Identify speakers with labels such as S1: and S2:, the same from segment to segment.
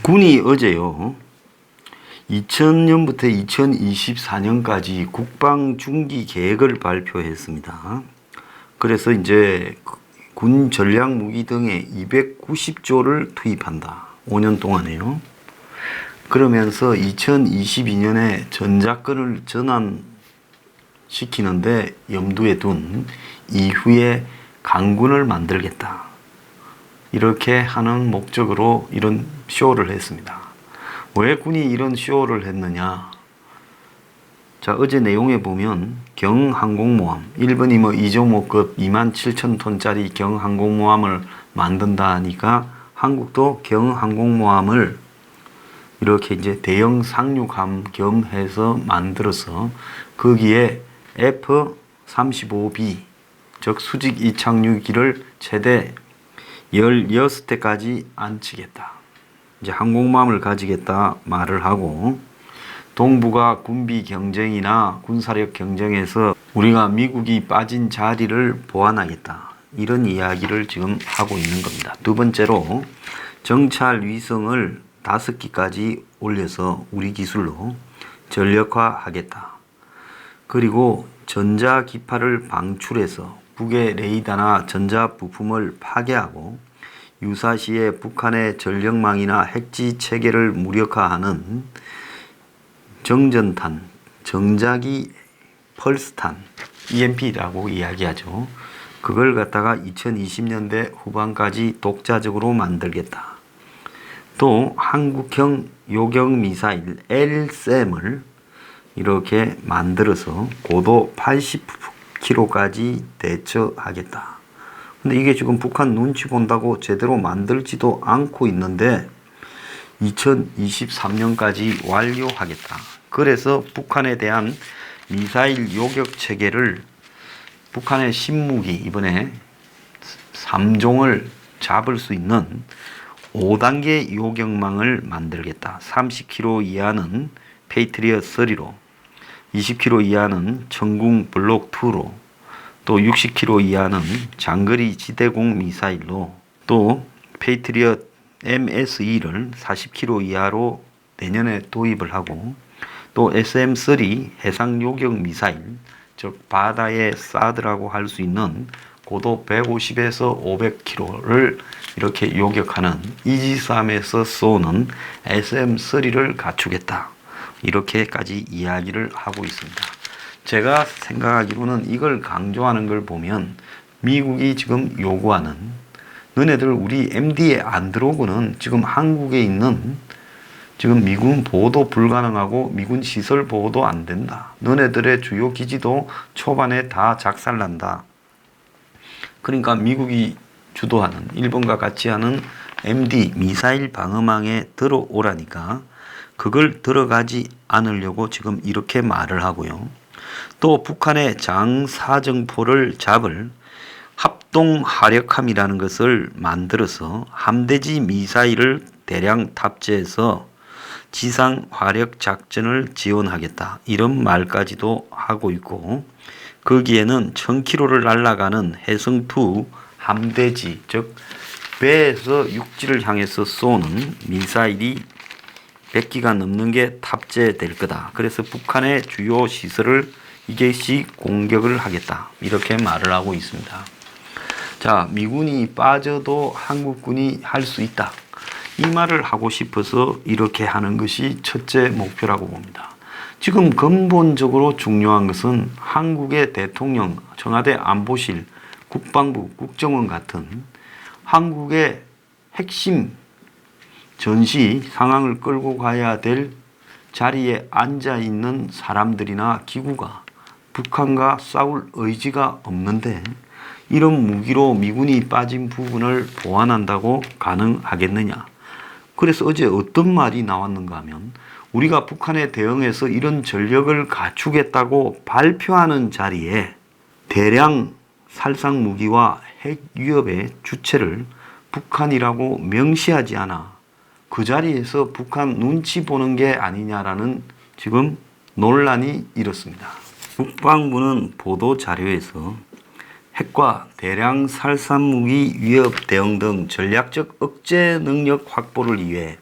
S1: 군이 어제요, 2000년부터 2024년까지 국방 중기 계획을 발표했습니다. 그래서 이제 군 전략 무기 등에 290조를 투입한다. 5년 동안에요. 그러면서 2022년에 전작권을 전환시키는데 염두에 둔 이후에 강군을 만들겠다. 이렇게 하는 목적으로 이런 쇼를 했습니다. 왜 군이 이런 쇼를 했느냐? 자, 어제 내용에 보면 경항공모함, 일본이 뭐 이조모급 27,000톤짜리 경항공모함을 만든다 하니까 한국도 경항공모함을 이렇게 이제 대형 상륙함 겸 해서 만들어서 거기에 F-35B, 즉 수직 이착륙기를 최대 16대까지 안치겠다. 이제 항공모함을 가지겠다 말을 하고, 동북아 군비 경쟁이나 군사력 경쟁에서 우리가 미국이 빠진 자리를 보완하겠다. 이런 이야기를 지금 하고 있는 겁니다. 두 번째로 정찰 위성을 5기까지 올려서 우리 기술로 전력화하겠다. 그리고 전자기파를 방출해서 북의 레이더나 전자 부품을 파괴하고 유사시에 북한의 전력망이나 핵지 체계를 무력화하는 정전탄, 정자기 펄스탄, EMP라고 이야기하죠. 그걸 갖다가 2020년대 후반까지 독자적으로 만들겠다. 또 한국형 요격 미사일 LSAM을 이렇게 만들어서 고도 80km까지 대처하겠다. 근데 이게 지금 북한 눈치 본다고 제대로 만들지도 않고 있는데 2023년까지 완료하겠다. 그래서 북한에 대한 미사일 요격 체계를, 북한의 신무기 이번에 3종을 잡을 수 있는 5단계 요격망을 만들겠다. 30km 이하는 페이트리엇 3로, 20km 이하는 천궁 블록 2로, 또 60km 이하는 장거리 지대공 미사일로, 또 페이트리엇 MS-2를 40km 이하로 내년에 도입을 하고, 또 SM-3 해상 요격 미사일, 즉 바다의 사드라고 할 수 있는 고도 150에서 500km를 이렇게 요격하는 이지스함에서 쏘는 SM-3를 갖추겠다. 이렇게까지 이야기를 하고 있습니다. 제가 생각하기로는 이걸 강조하는 걸 보면 미국이 지금 요구하는, 너네들 우리 MD에 안 들어오고는 지금 한국에 있는 지금 미군 보호도 불가능하고 미군 시설 보호도 안 된다. 너네들의 주요 기지도 초반에 다 작살난다. 그러니까 미국이 주도하는, 일본과 같이 하는 MD 미사일 방어망에 들어오라니까 그걸 들어가지 않으려고 지금 이렇게 말을 하고요. 또 북한의 장사정포를 잡을 합동화력함이라는 것을 만들어서 함대지 미사일을 대량 탑재해서 지상 화력 작전을 지원하겠다. 이런 말까지도 하고 있고, 거기에는 1000km를 날아가는 해성2 함대지, 즉 배에서 육지를 향해서 쏘는 미사일이 100기가 넘는 게 탑재될 거다. 그래서 북한의 주요 시설을 이게시 공격을 하겠다. 이렇게 말을 하고 있습니다. 자, 미군이 빠져도 한국군이 할 수 있다. 이 말을 하고 싶어서 이렇게 하는 것이 첫째 목표라고 봅니다. 지금 근본적으로 중요한 것은 한국의 대통령, 청와대 안보실, 국방부, 국정원 같은 한국의 핵심 전시 상황을 끌고 가야 될 자리에 앉아 있는 사람들이나 기구가 북한과 싸울 의지가 없는데 이런 무기로 미군이 빠진 부분을 보완한다고 가능하겠느냐. 그래서 어제 어떤 말이 나왔는가 하면 우리가 북한에 대응해서 이런 전력을 갖추겠다고 발표하는 자리에 대량 살상 무기와 핵 위협의 주체를 북한이라고 명시하지 않아 그 자리에서 북한 눈치 보는 게 아니냐라는 지금 논란이 일었습니다. 국방부는 보도 자료에서 핵과 대량 살상무기 위협 대응 등 전략적 억제 능력 확보를 위해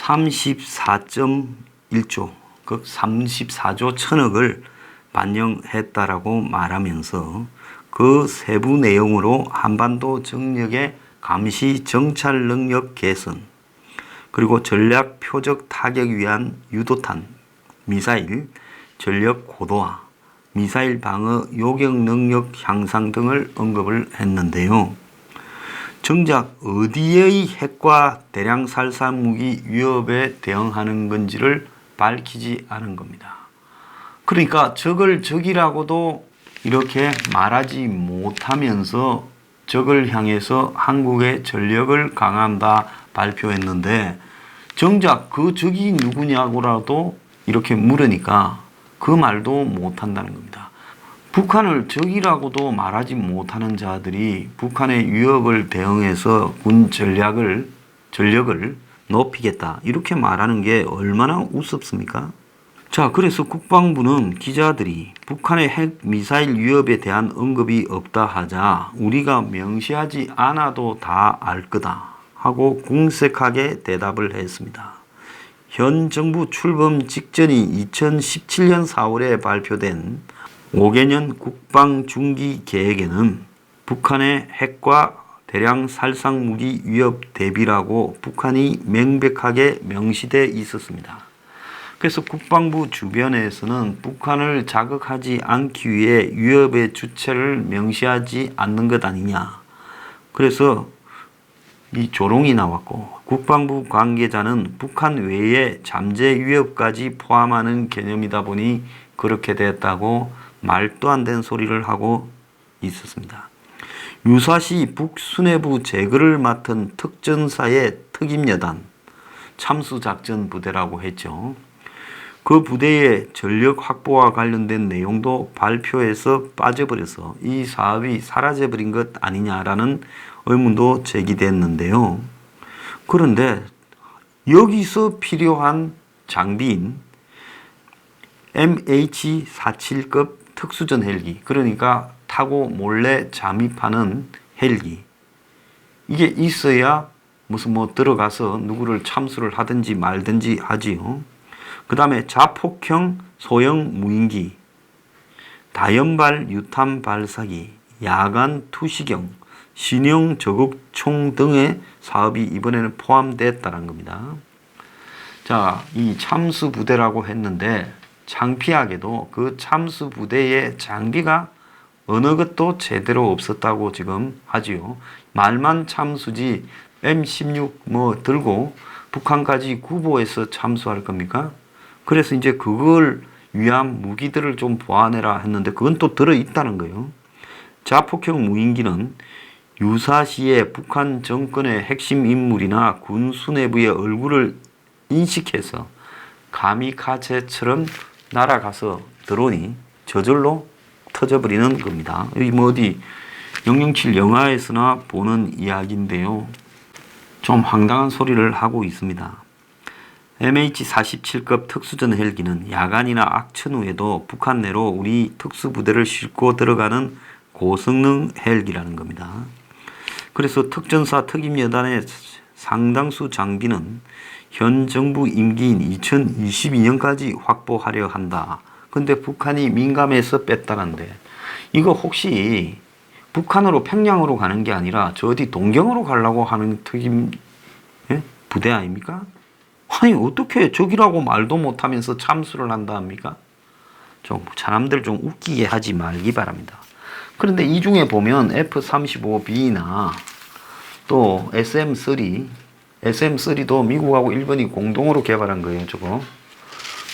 S1: 34.1조, 그 34조 천억을 반영했다라고 말하면서 그 세부 내용으로 한반도 정력의 감시 정찰 능력 개선, 그리고 전략 표적 타격 위한 유도탄, 미사일, 전력 고도화, 미사일 방어 요격 능력 향상 등을 언급을 했는데요. 정작 어디의 핵과 대량 살상 무기 위협에 대응하는 건지를 밝히지 않은 겁니다. 그러니까 적을 적이라고도 이렇게 말하지 못하면서 적을 향해서 한국의 전력을 강화한다 발표했는데, 정작 그 적이 누구냐고라도 이렇게 물으니까 그 말도 못한다는 겁니다. 북한을 적이라고도 말하지 못하는 자들이 북한의 위협을 대응해서 군 전력을 높이겠다 이렇게 말하는 게 얼마나 우습습니까? 자, 그래서 국방부는 기자들이 북한의 핵 미사일 위협에 대한 언급이 없다 하자 우리가 명시하지 않아도 다 알 거다 하고 궁색하게 대답을 했습니다. 현 정부 출범 직전인 2017년 4월에 발표된 5개년 국방 중기 계획에는 북한의 핵과 대량 살상 무기 위협 대비라고 북한이 명백하게 명시되어 있었습니다. 그래서 국방부 주변에서는 북한을 자극하지 않기 위해 위협의 주체를 명시하지 않는 것 아니냐. 그래서 이 조롱이 나왔고, 국방부 관계자는 북한 외에 잠재 위협까지 포함하는 개념이다 보니 그렇게 됐다고 말도 안 되는 소리를 하고 있었습니다. 유사시 북수뇌부 제거를 맡은 특전사의 특임여단, 참수작전부대라고 했죠. 그 부대의 전력 확보와 관련된 내용도 발표에서 빠져버려서 이 사업이 사라져버린 것 아니냐라는 의문도 제기됐는데요. 그런데 여기서 필요한 장비인 MH47급 특수전 헬기, 그러니까 타고 몰래 잠입하는 헬기, 이게 있어야 무슨 들어가서 누구를 참수를 하든지 말든지 하지요. 그 다음에 자폭형 소형 무인기, 다연발 유탄 발사기, 야간 투시경, 신형 저격총 등의 사업이 이번에는 포함됐다는 겁니다. 자, 이 참수부대라고 했는데 창피하게도 그 참수부대의 장비가 어느 것도 제대로 없었다고 지금 하지요. 말만 참수지 M16 들고 북한까지 구보해서 참수할 겁니까? 그래서 이제 그걸 위한 무기들을 좀 보완해라 했는데 그건 또 들어있다는 거예요. 자폭형 무인기는 유사시에 북한 정권의 핵심 인물이나 군 수뇌부의 얼굴을 인식해서 가미카제처럼 날아가서 드론이 저절로 터져버리는 겁니다. 여기 어디 007 영화에서나 보는 이야기인데요. 좀 황당한 소리를 하고 있습니다. MH47급 특수전 헬기는 야간이나 악천 후에도 북한 내로 우리 특수부대를 싣고 들어가는 고성능 헬기라는 겁니다. 그래서 특전사 특임여단의 상당수 장비는 현 정부 임기인 2022년까지 확보하려 한다. 근데 북한이 민감해서 뺐다는데, 이거 혹시 북한으로 평양으로 가는 게 아니라 저 어디 동경으로 가려고 하는 특임 부대 아닙니까? 아니 어떻게 적이라고 말도 못하면서 참수를 한다 합니까? 좀 사람들 좀 웃기게 하지 말기 바랍니다. 그런데 이 중에 보면 F-35B나 또 SM-3도 미국하고 일본이 공동으로 개발한 거예요. 저거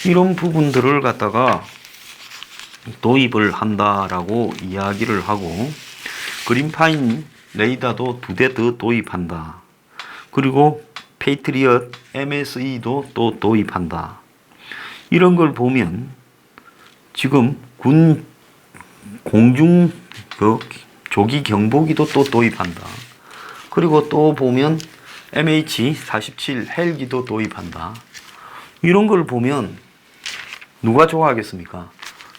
S1: 이런 부분들을 갖다가 도입을 한다라고 이야기를 하고, 그린파인 레이더도 2대 더 도입한다. 그리고 페이트리엇 MSE도 또 도입한다. 이런 걸 보면 지금 군 공중 조기 경보기도 또 도입한다. 그리고 또 보면 MH47 헬기도 도입한다. 이런 걸 보면 누가 좋아하겠습니까?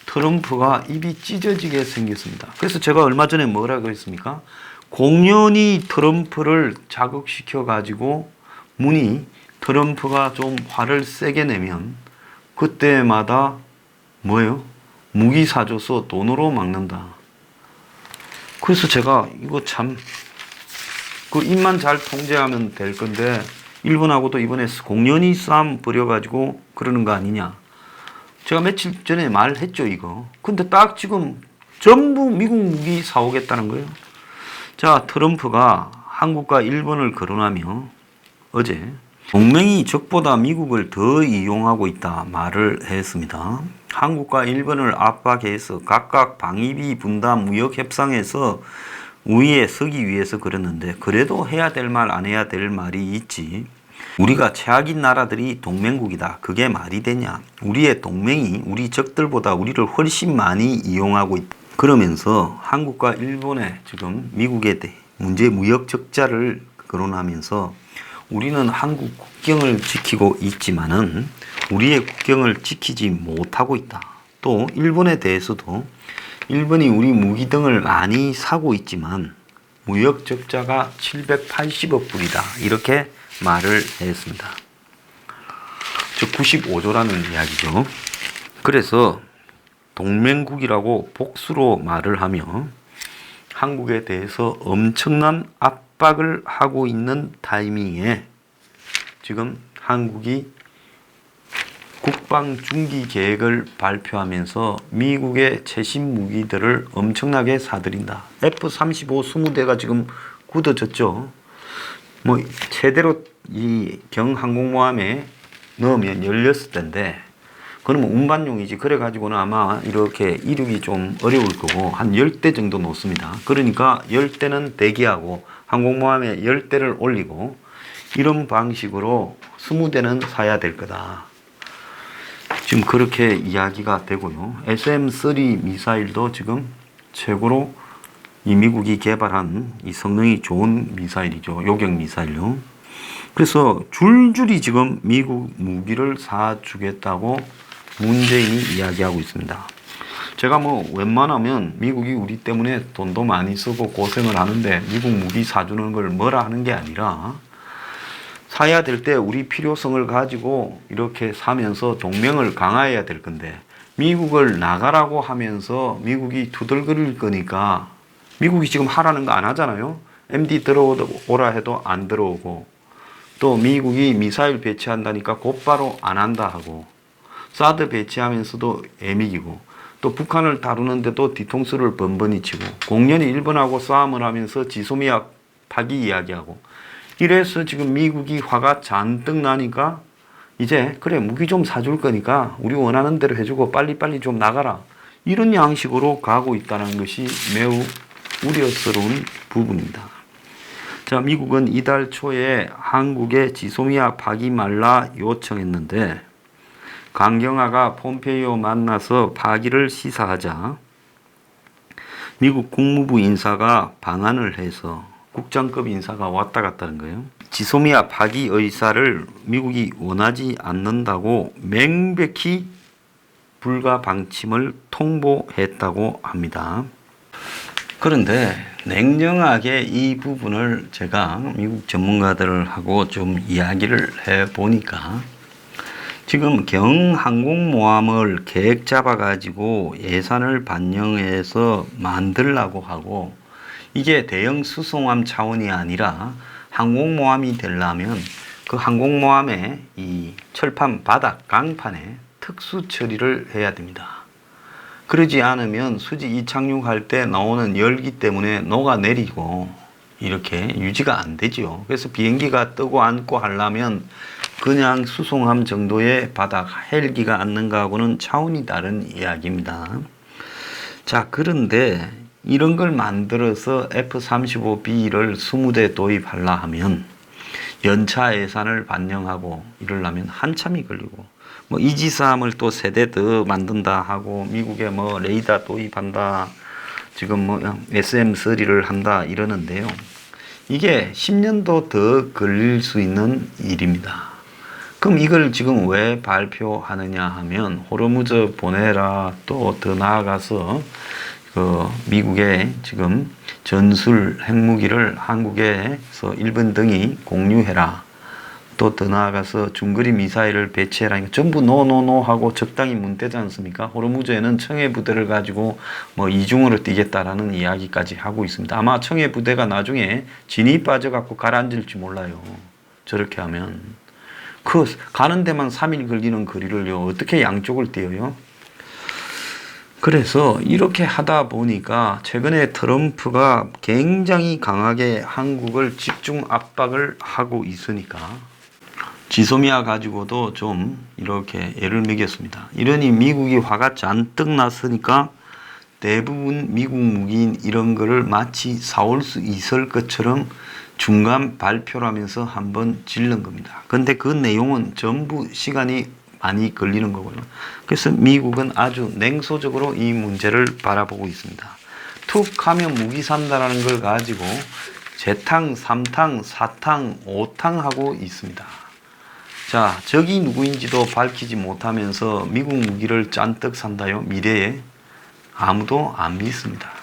S1: 트럼프가 입이 찢어지게 생겼습니다. 그래서 제가 얼마 전에 뭐라고 했습니까? 공연히 트럼프를 자극시켜 가지고 문이 트럼프가 좀 화를 세게 내면 그때마다 뭐예요? 무기 사줘서 돈으로 막는다. 그래서 제가 이거 참 그 입만 잘 통제하면 될 건데 일본하고도 이번에 공연히 싸움 벌여가지고 그러는 거 아니냐. 제가 며칠 전에 말했죠 이거. 근데 딱 지금 전부 미국 무기 사오겠다는 거예요. 자, 트럼프가 한국과 일본을 거론하며 어제 동맹이 적보다 미국을 더 이용하고 있다 말을 했습니다. 한국과 일본을 압박해서 각각 방위비 분담 무역 협상에서 우위에 서기 위해서 그랬는데 그래도 해야 될 말 안 해야 될 말이 있지. 우리가 최악인 나라들이 동맹국이다. 그게 말이 되냐. 우리의 동맹이 우리 적들보다 우리를 훨씬 많이 이용하고 있다. 그러면서 한국과 일본의 지금 미국에 대해 문제 무역 적자를 거론하면서 우리는 한국 국경을 지키고 있지만은 우리의 국경을 지키지 못하고 있다. 또 일본에 대해서도 일본이 우리 무기 등을 많이 사고 있지만 무역 적자가 780억 불이다. 이렇게 말을 했습니다. 즉 95조라는 이야기죠. 그래서 동맹국이라고 복수로 말을 하며 한국에 대해서 엄청난 압박을 하고 있는 타이밍에 지금 한국이 국방 중기 계획을 발표하면서 미국의 최신 무기들을 엄청나게 사들인다. F-35 20대가 지금 굳어졌죠. 뭐 제대로 이 경항공모함에 넣으면 16대인데 그러면 운반용이지. 그래가지고는 아마 이렇게 이륙이 좀 어려울 거고 한 10대 정도 놓습니다. 그러니까 10대는 대기하고 항공모함에 10대를 올리고 이런 방식으로 20대는 사야 될 거다. 지금 그렇게 이야기가 되고요. SM-3 미사일도 지금 최고로 이 미국이 개발한 이 성능이 좋은 미사일이죠. 요격 미사일요. 그래서 줄줄이 지금 미국 무기를 사주겠다고 문재인이 이야기하고 있습니다. 제가 뭐 웬만하면 미국이 우리 때문에 돈도 많이 쓰고 고생을 하는데 미국 무기 사주는 걸 뭐라 하는 게 아니라 사야 될 때 우리 필요성을 가지고 이렇게 사면서 동맹을 강화해야 될 건데 미국을 나가라고 하면서 미국이 투덜거릴 거니까 미국이 지금 하라는 거 안 하잖아요. MD 들어오라 해도 안 들어오고 또 미국이 미사일 배치한다니까 곧바로 안 한다 하고 사드 배치하면서도 애미기고 또 북한을 다루는데도 뒤통수를 번번이 치고 공연히 일본하고 싸움을 하면서 지소미아 파기 이야기하고 이래서 지금 미국이 화가 잔뜩 나니까 이제 그래 무기 좀 사줄 거니까 우리 원하는 대로 해주고 빨리빨리 좀 나가라. 이런 양식으로 가고 있다는 것이 매우 우려스러운 부분입니다. 자, 미국은 이달 초에 한국에 지소미아 파기 말라 요청했는데 강경화가 폼페이오 만나서 파기를 시사하자 미국 국무부 인사가 방한을 해서 국장급 인사가 왔다 갔다는 거예요. 지소미아 파기 의사를 미국이 원하지 않는다고 명백히 불가 방침을 통보했다고 합니다. 그런데 냉정하게 이 부분을 제가 미국 전문가들하고 좀 이야기를 해보니까 지금 경항공모함을 계획 잡아가지고 예산을 반영해서 만들라고 하고 이게 대형 수송함 차원이 아니라 항공모함이 되려면 그 항공모함의 이 철판 바닥 강판에 특수 처리를 해야 됩니다. 그러지 않으면 수직 이착륙할 때 나오는 열기 때문에 녹아내리고 이렇게 유지가 안 되죠. 그래서 비행기가 뜨고 앉고 하려면 그냥 수송함 정도의 바닥 헬기가 앉는 거하고는 차원이 다른 이야기입니다. 자, 그런데 이런 걸 만들어서 F-35B를 20대 도입하려 하면 연차 예산을 반영하고 이러려면 한참이 걸리고 뭐 이지스함을 또 세대 더 만든다 하고 미국에 뭐 레이더 도입한다 지금 뭐 SM-3를 한다 이러는데요. 이게 10년도 더 걸릴 수 있는 일입니다. 그럼 이걸 지금 왜 발표하느냐 하면 호르무즈 보내라 또 더 나아가서 그 미국의 지금 전술 핵무기를 한국에서 일본 등이 공유해라. 또 더 나아가서 중거리 미사일을 배치해라니까 전부 노노노 하고 적당히 문대지 않습니까? 호르무즈에는 청해 부대를 가지고 뭐 이중으로 뛰겠다라는 이야기까지 하고 있습니다. 아마 청해 부대가 나중에 진이 빠져갖고 가라앉을지 몰라요. 저렇게 하면. 그 가는 데만 3일 걸리는 거리를요 어떻게 양쪽을 띄어요? 그래서 이렇게 하다 보니까 최근에 트럼프가 굉장히 강하게 한국을 집중 압박을 하고 있으니까 지소미아 가지고도 좀 이렇게 예를 먹였습니다. 이러니 미국이 화가 잔뜩 났으니까 대부분 미국 무기인 이런 거를 마치 사올 수 있을 것처럼 중간 발표를 하면서 한번 질른 겁니다. 근데 그 내용은 전부 시간이 많이 걸리는 거고요. 그래서 미국은 아주 냉소적으로 이 문제를 바라보고 있습니다. 툭 하면 무기 산다라는 걸 가지고 재탕, 3탕, 4탕, 5탕 하고 있습니다. 자, 적이 누구인지도 밝히지 못하면서 미국 무기를 잔뜩 산다요? 미래에 아무도 안 믿습니다.